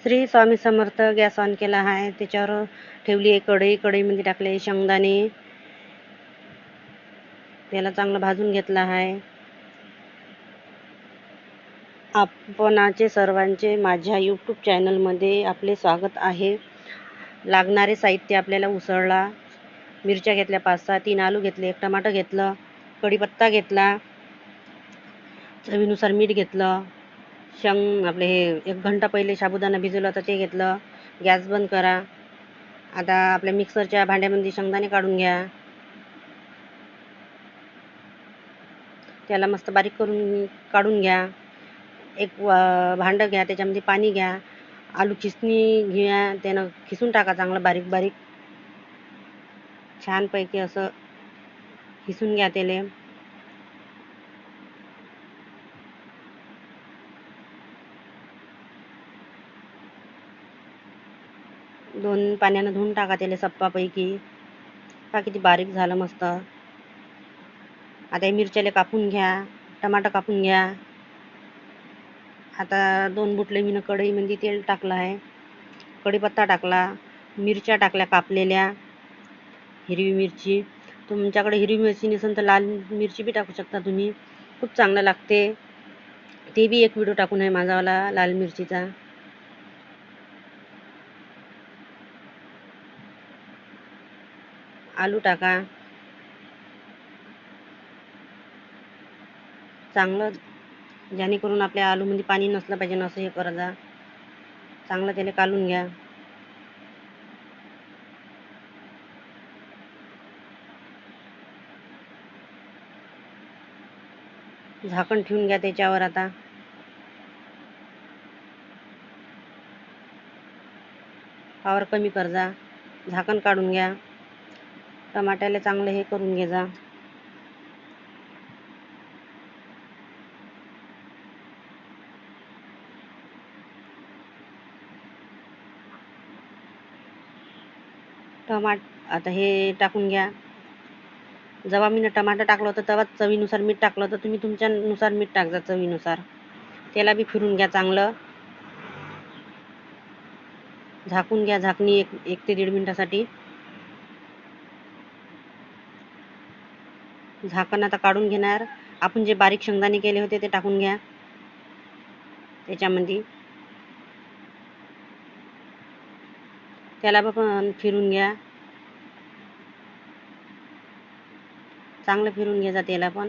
Shri Swami Samarth. Gas on केला आहे, त्याच्यावर ठेवली आहे कढई. कढईमध्ये टाकले शेंगदाणे, त्याला चांगलं भाजून घेतलं आहे. आपणाचे सर्वांचे माझ्या यूट्यूब चॅनलमध्ये आपले स्वागत आहे. लागणारे साहित्य आपल्याला उसळला. मिरच्या घेतल्या 5-6, 3 आलू घेतले, 1 टमाटर घेतलं, कढीपत्ता घेतला, चवीनुसार मीठ घेतलं, आपले हे 1 घंटा पहिले साबुदाणा भिजवला होता ते घेतलं. गॅस बंद करा. आता आपल्या मिक्सरच्या भांड्यामध्ये शेंगदाणे काढून घ्या. त्याला मस्त बारीक करून काढून घ्या. एक भांडं घ्या, त्याच्यामध्ये पाणी घ्या. आलू खिसणी घ्या, त्यानं खिसून टाका चांगलं बारीक बारीक. छानपैकी असं खिसून घ्या त्याला. दोन पाण्यानं धुवून टाका त्याला सप्पापैकी. का किती बारीक झालं मस्त. आता मिरच्याला कापून घ्या, टमाटर कापून घ्या. आता 2 बुटले मीनं कढईमध्ये तेल टाकलं आहे, कढीपत्ता टाकला, मिरच्या टाकल्या कापलेल्या, हिरवी मिरची. तुमच्याकडे हिरवी मिरची नसेल तर लाल मिरची बी टाकू शकता तुम्ही, खूप चांगलं लागते. ते बी एक व्हिडिओ टाकून आहे माझावाला लाल मिरचीचा. आलू टाका. चांगलं जेणेकरून आपल्या आलूमध्ये पाणी नसलं पाहिजे, असं हे करा जा. चांगलं त्याला कालून घ्या. झाकण ठेवून घ्या त्याच्यावर. आता पावर कमी कर जा. झाकण काढून घ्या. टमाट्याला चांगलं हे करून घे जा. आता हे टाकून घ्या. जेव्हा मी टमाटर टाकलं होतं तेव्हा चवीनुसार मीठ टाकलं होतं. तुम्ही तुमच्यानुसार मीठ टाकजा चवीनुसार. त्याला बी फिरून घ्या चांगलं. झाकून घ्या झाकणी 1 ते 1.5 मिनिटासाठी. झाकण आता काढून घेणार. आपण जे बारीक शेंगदाणे केले होते ते टाकून घ्या त्याच्यामध्ये. त्याला पण फिरून घ्या. चांगलं फिरून घ्या त्याला पण.